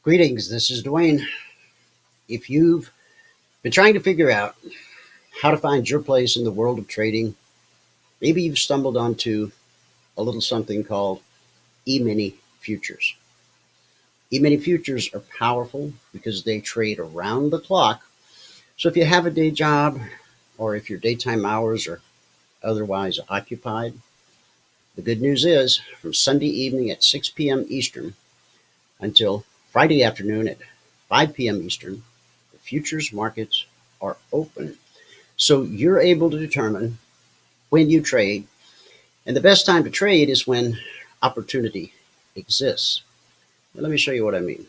Greetings, this is Dwayne. If you've been trying to figure out how to find your place in the world of trading, maybe you've stumbled onto a little something called Emini Futures. Emini Futures are powerful because they trade around the clock. So if you have a day job or if your daytime hours are otherwise occupied, the good news is from Sunday evening at 6 p.m. Eastern until Friday afternoon at 5 p.m. Eastern, the futures markets are open. So you're able to determine when you trade. And the best time to trade is when opportunity exists. Now, let me show you what I mean.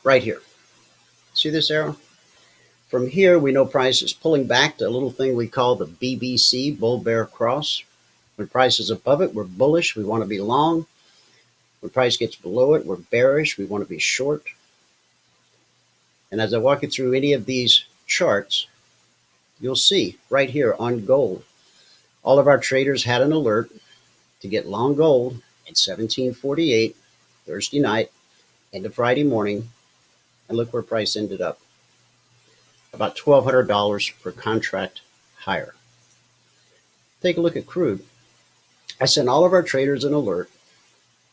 Right here. See this arrow? From here, we know price is pulling back to a little thing we call the BBC, bull bear cross. When price is above it, we're bullish. We want to be long. When price gets below it, we're bearish. We want to be short. And as I walk you through any of these charts, you'll see right here on gold, all of our traders had an alert to get long gold at 1748 Thursday night into Friday morning. And look where price ended up. About $1,200 per contract higher. Take a look at crude. I sent all of our traders an alert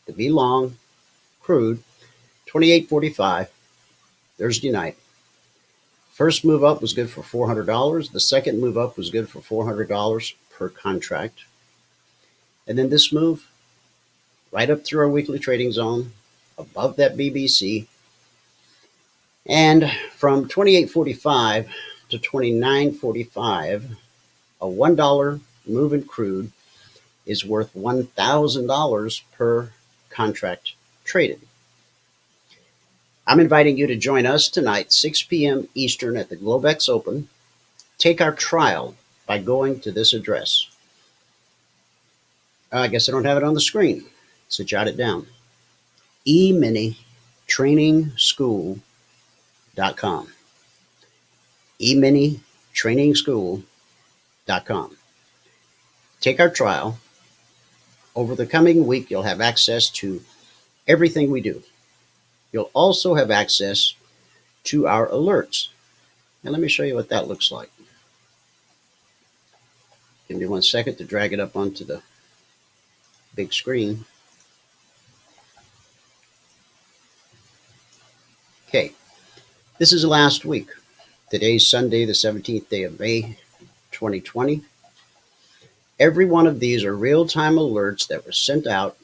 to be long crude 28.45 Thursday night. First move up was good for $400. The second move up was good for $400 per contract. And then this move right up through our weekly trading zone above that BBC. And from 28.45 to 29.45, a $1 move in crude is worth $1,000 per contract traded. I'm inviting you to join us tonight, 6 p.m. Eastern at the Globex Open. Take our trial by going to this address. I guess I don't have it on the screen, so jot it down. Emini Trading School.com. Emini Trading School.com. Take our trial. Over the coming week, you'll have access to everything we do. You'll also have access to our alerts. And let me show you what that looks like. Give me 1 second to drag it up onto the big screen. Okay, this is last week. Today's Sunday, the 17th day of May, 2020. Every one of these are real-time alerts that were sent out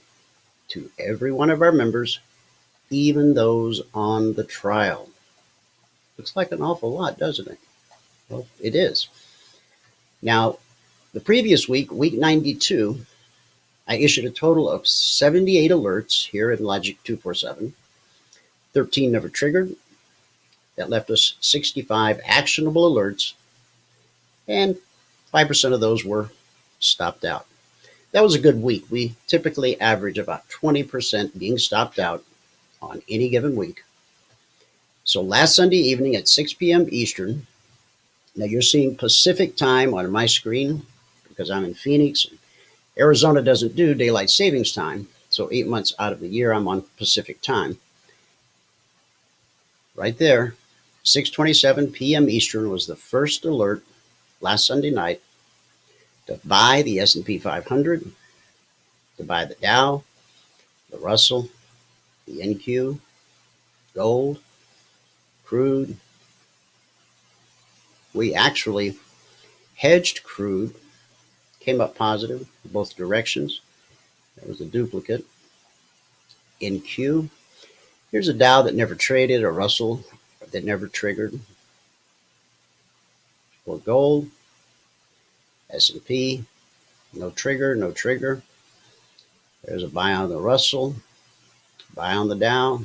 to every one of our members, even those on the trial. Looks like an awful lot, doesn't it? Well, it is. Now, the previous week, week 92, I issued a total of 78 alerts here in LOGIC247. 13 never triggered. That left us 65 actionable alerts, and 5% of those were stopped out. That was a good week. We typically average about 20% being stopped out on any given week. So last Sunday evening at 6 p.m. Eastern, now you're seeing Pacific time on my screen because I'm in Phoenix. Arizona doesn't do daylight savings time, so 8 months out of the year I'm on Pacific time. Right there, 6:27 p.m. Eastern was the first alert last Sunday night to buy the S&P 500, to buy the Dow, the Russell, the NQ, gold, crude. We actually hedged crude, came up positive in both directions. That was a duplicate. NQ. Here's a Dow that never traded, a Russell that never triggered. For gold, S&P, no trigger, no trigger. There's a buy on the Russell, buy on the Dow,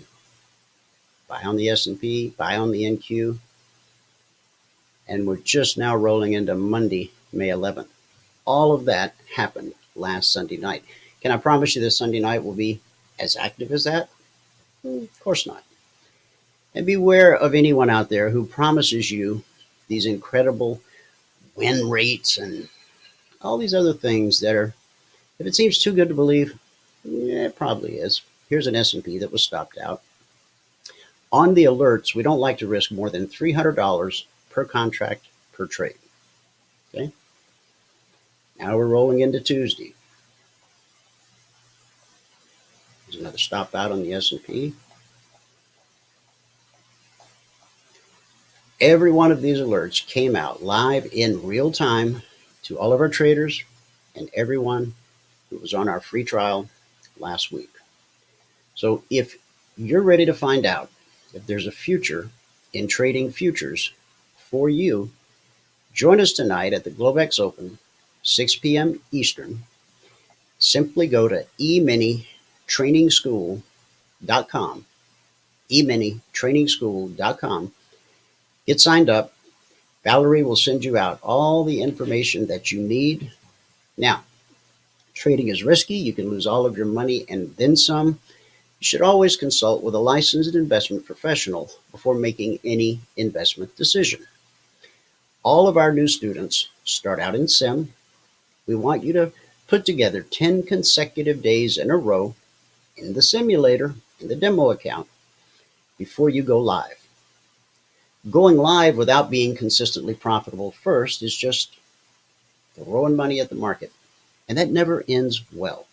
buy on the S&P, buy on the NQ. And we're just now rolling into Monday, May 11th. All of that happened last Sunday night. Can I promise you this Sunday night will be as active as that? Of course not. And beware of anyone out there who promises you these incredible win rates and all these other things that are, if it seems too good to believe, Yeah, it probably is. Here's an S&P that was stopped out. On the alerts, we don't like to risk more than $300 per contract per trade. Okay. Now we're rolling into Tuesday. There's another stop out on the S&P. Every one of these alerts came out live in real time to all of our traders and everyone who was on our free trial last week. So if you're ready to find out if there's a future in trading futures for you, join us tonight at the Globex Open, 6 p.m. Eastern. Simply go to eminitrainingschool.com, eminitrainingschool.com. Get signed up. Valerie will send you out all the information that you need. Now, trading is risky. You can lose all of your money and then some. You should always consult with a licensed investment professional before making any investment decision. All of our new students start out in SIM. We want you to put together 10 consecutive days in a row in the simulator, in the demo account, before you go live. Going live without being consistently profitable first is just throwing money at the market, and that never ends well.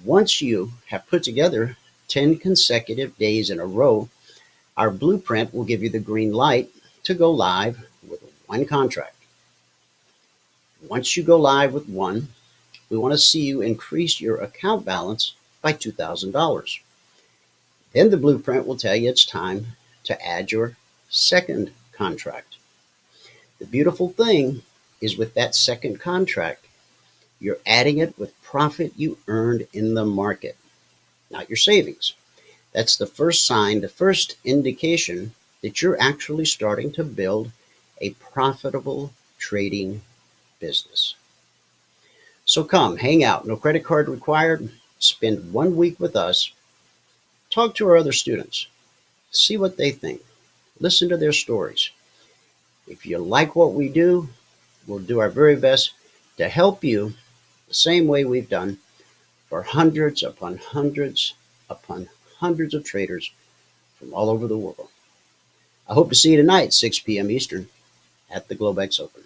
Once you have put together 10 consecutive days in a row, our blueprint will give you the green light to go live with one contract. Once you go live with one, we want to see you increase your account balance by $2,000. Then the blueprint will tell you it's time to add your second contract. The beautiful thing is with that second contract, you're adding it with profit you earned in the market, not your savings. That's the first sign, the first indication that you're actually starting to build a profitable trading business. So come, hang out, no credit card required. Spend 1 week with us. Talk to our other students. See what they think. Listen to their stories. If you like what we do, we'll do our very best to help you the same way we've done for hundreds upon hundreds upon hundreds of traders from all over the world. I hope to see you tonight, 6 p.m. Eastern, at the Globex Open.